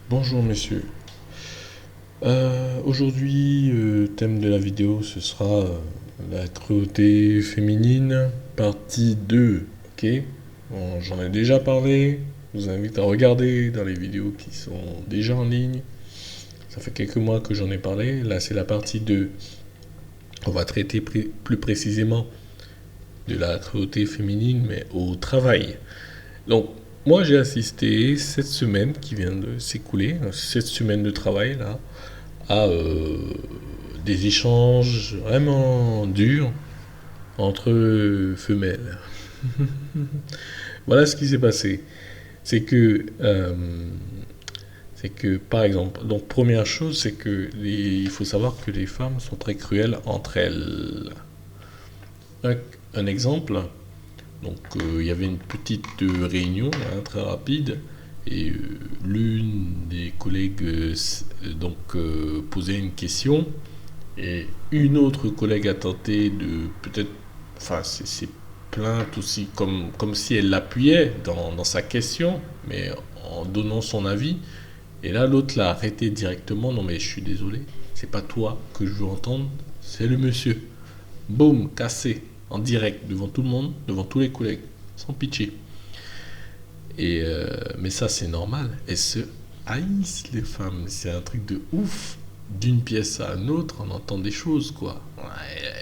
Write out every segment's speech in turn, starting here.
Bonjour messieurs. Aujourd'hui, thème de la vidéo, ce sera la cruauté féminine, partie 2. Ok? Bon, j'en ai déjà parlé. Je vous invite à regarder dans les vidéos qui sont déjà en ligne. Ça fait quelques mois que j'en ai parlé. Là, c'est la partie 2. On va traiter plus précisément de la cruauté féminine, mais au travail. Donc, moi, j'ai assisté cette semaine qui vient de s'écouler, cette semaine de travail là, à des échanges vraiment durs entre femelles. Voilà ce qui s'est passé. C'est que, par exemple, donc première chose, c'est que il faut savoir que les femmes sont très cruelles entre elles. Un, un exemple, donc il y avait une petite réunion très rapide et l'une des collègues posait une question. Et une autre collègue a tenté de peut-être, enfin c'est plainte aussi comme si elle l'appuyait dans sa question, mais en donnant son avis. Et là l'autre l'a arrêté directement, non mais je suis désolé, c'est pas toi que je veux entendre, c'est le monsieur. Boum, cassé, en direct, devant tout le monde, devant tous les collègues, sans pitié. Mais ça c'est normal, elles se haïssent les femmes, c'est un truc de ouf d'une pièce à une autre, on entend des choses, quoi. Ouais,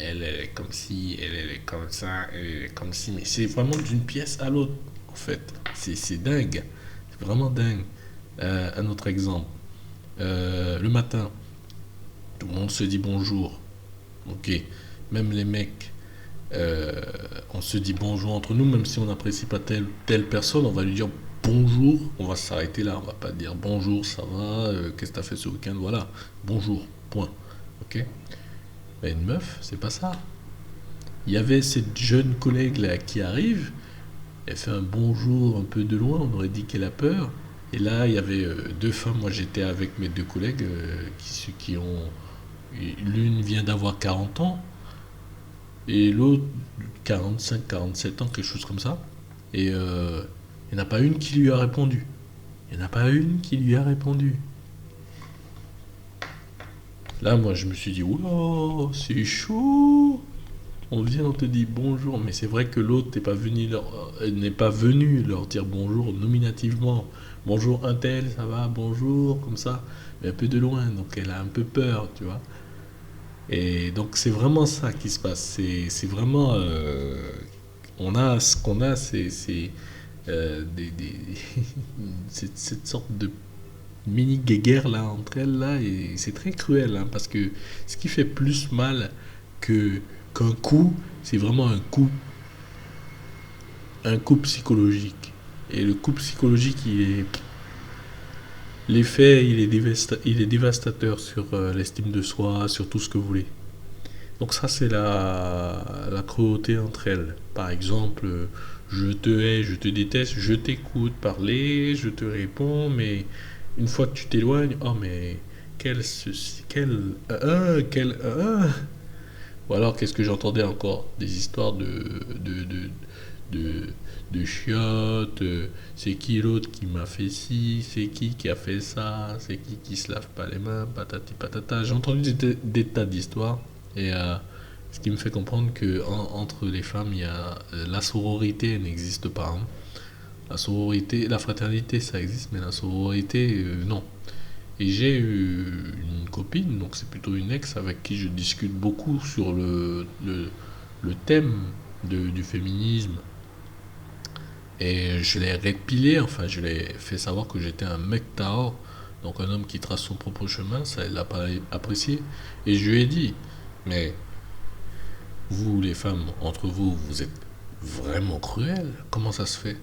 elle est comme si, elle est comme ça, elle est comme si. Mais c'est vraiment d'une pièce à l'autre, en fait. C'est dingue. C'est vraiment dingue. Un autre exemple. Le matin, tout le monde se dit bonjour. Ok. Même les mecs, on se dit bonjour entre nous, même si on n'apprécie pas telle personne, on va lui dire bonjour, on va s'arrêter là, on va pas dire bonjour, ça va, qu'est-ce que t'as fait ce week-end, voilà, bonjour, point. Ok. Mais une meuf, c'est pas ça. Il y avait cette jeune collègue là qui arrive, elle fait un bonjour un peu de loin, on aurait dit qu'elle a peur. Et là, il y avait deux femmes, moi j'étais avec mes deux collègues qui ont. L'une vient d'avoir 40 ans et l'autre 45, 47 ans, quelque chose comme ça. Et il n'y en a pas une qui lui a répondu. Il n'y en a pas une qui lui a répondu. Là, moi, je me suis dit, oula, c'est chaud. On vient, on te dit bonjour, mais c'est vrai que l'autre n'est pas venu leur dire bonjour nominativement. Bonjour un tel, ça va, bonjour, comme ça, mais un peu de loin, donc elle a un peu peur, tu vois. Et donc c'est vraiment ça qui se passe. C'est vraiment, on a ce qu'on a, cette sorte de mini guéguerre là entre elles là, et c'est très cruel hein, parce que ce qui fait plus mal que qu'un coup, c'est vraiment un coup psychologique. Et le coup psychologique, l'effet, il est dévastateur sur l'estime de soi, sur tout ce que vous voulez. Donc ça, c'est la cruauté entre elles. Par exemple, je te hais, je te déteste, je t'écoute parler, je te réponds, mais une fois que tu t'éloignes, oh mais quel ceci, quel. Ou alors, qu'est-ce que j'entendais encore? Des histoires de, de chiottes, c'est qui l'autre qui m'a fait ci, c'est qui a fait ça, c'est qui se lave pas les mains, patati patata. J'ai entendu des tas d'histoires et ce qui me fait comprendre que entre les femmes, il y a la sororité elle n'existe pas. Hein. La sororité, la fraternité, ça existe, mais la sororité, non. Et j'ai eu une copine, donc c'est plutôt une ex avec qui je discute beaucoup sur le thème du féminisme. Et je l'ai répilé, enfin je l'ai fait savoir que j'étais un mec Tao, donc un homme qui trace son propre chemin, ça elle l'a pas apprécié. Et je lui ai dit, mais vous les femmes, entre vous, vous êtes vraiment cruelles, comment ça se fait?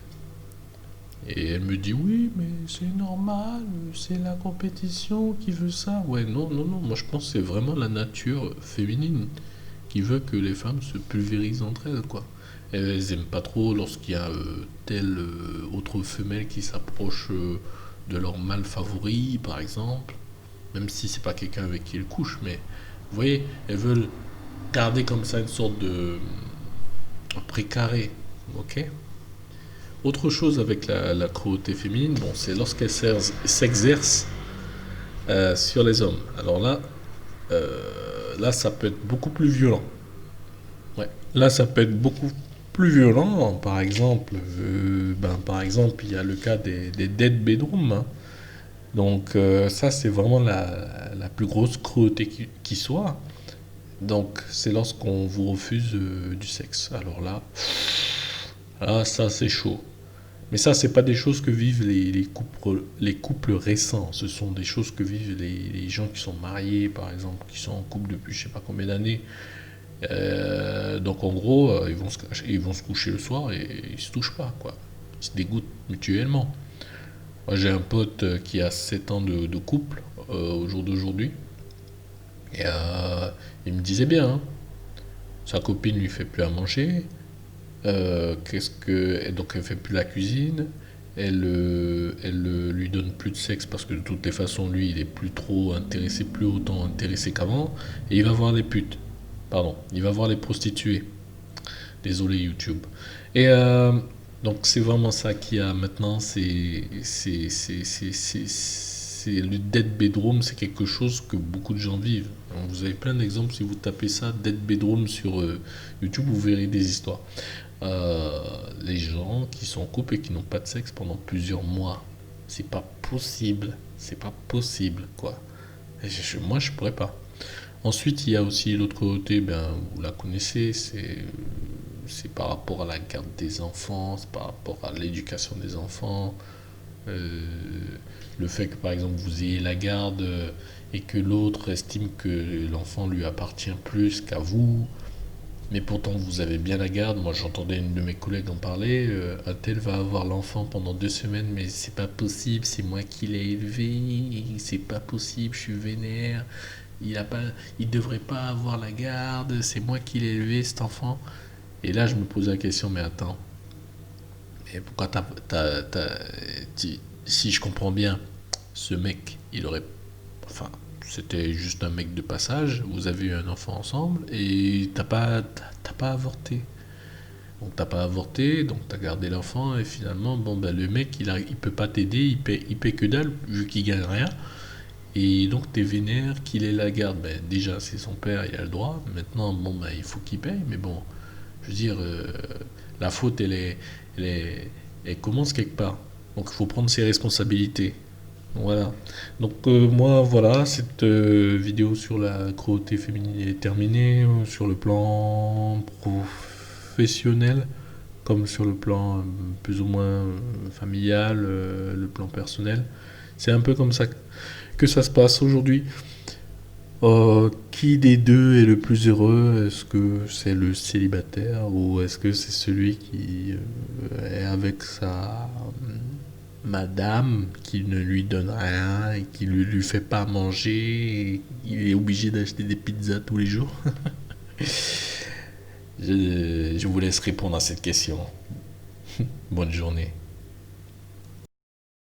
Et elle me dit oui, mais c'est normal, c'est la compétition qui veut ça. Ouais, non, non, non, moi je pense que c'est vraiment la nature féminine qui veut que les femmes se pulvérisent entre elles, quoi. Elles aiment pas trop lorsqu'il y a telle autre femelle qui s'approche de leur mâle favori, par exemple, même si c'est pas quelqu'un avec qui elles couchent, mais vous voyez, elles veulent garder comme ça une sorte de précaré, ok? Autre chose avec la cruauté féminine, bon, c'est lorsqu'elle s'exerce sur les hommes. Alors là, ça peut être beaucoup plus violent. Ouais. Là, ça peut être beaucoup plus violent. Par exemple, il y a le cas des dead bedrooms, hein. Donc ça, c'est vraiment la plus grosse cruauté qui soit. Donc c'est lorsqu'on vous refuse du sexe. Alors là, ça c'est chaud. Mais ça, c'est pas des choses que vivent les couples récents. Ce sont des choses que vivent les gens qui sont mariés, par exemple, qui sont en couple depuis je sais pas combien d'années. Donc en gros, ils vont se coucher le soir et ils se touchent pas, quoi. Ils se dégoûtent mutuellement. Moi, j'ai un pote qui a 7 ans de couple au jour d'aujourd'hui. Et il me disait bien, hein, sa copine lui fait plus à manger. Et donc elle fait plus la cuisine. Elle lui donne plus de sexe parce que de toutes les façons, lui, il est plus trop intéressé, plus autant intéressé qu'avant. Et il va voir les putes. Pardon, il va voir les prostituées. Désolé YouTube. Et donc c'est vraiment ça qu'il y a maintenant, c'est le dead bedroom, c'est quelque chose que beaucoup de gens vivent. Donc, vous avez plein d'exemples, si vous tapez ça, dead bedroom sur YouTube, vous verrez des histoires. Les gens qui sont en couple et qui n'ont pas de sexe pendant plusieurs mois, c'est pas possible, quoi. Moi, je pourrais pas. Ensuite, il y a aussi l'autre côté, ben, vous la connaissez, c'est par rapport à la garde des enfants, c'est par rapport à l'éducation des enfants. Euh, le fait que, par exemple, vous ayez la garde et que l'autre estime que l'enfant lui appartient plus qu'à vous, mais pourtant vous avez bien la garde. Moi, j'entendais une de mes collègues en parler. Un tel va avoir l'enfant pendant 2 semaines, mais c'est pas possible, c'est moi qui l'ai élevé, c'est pas possible, je suis vénère. Il devrait pas avoir la garde, c'est moi qui l'ai élevé cet enfant. Et là, je me pose la question, mais attends, mais pourquoi si je comprends bien, ce mec, enfin, c'était juste un mec de passage, vous avez eu un enfant ensemble et t'as pas avorté. Donc t'as pas avorté, donc t'as gardé l'enfant et finalement, bon ben le mec, il peut pas t'aider, il paie que dalle vu qu'il gagne rien. Et donc t'es vénère qu'il ait la garde. Ben, déjà c'est son père, il a le droit. Maintenant, bon ben il faut qu'il paye, mais bon, je veux dire, la faute elle est- elle commence quelque part. Donc il faut prendre ses responsabilités. Voilà. Donc moi, voilà, cette vidéo sur la cruauté féminine est terminée sur le plan professionnel, comme sur le plan plus ou moins familial, le plan personnel. C'est un peu comme ça que ça se passe aujourd'hui. Qui des deux est le plus heureux? Est-ce que c'est le célibataire ou est-ce que c'est celui qui est avec sa madame qui ne lui donne rien et qui ne lui fait pas manger et il est obligé d'acheter des pizzas tous les jours? Je vous laisse répondre à cette question. Bonne journée.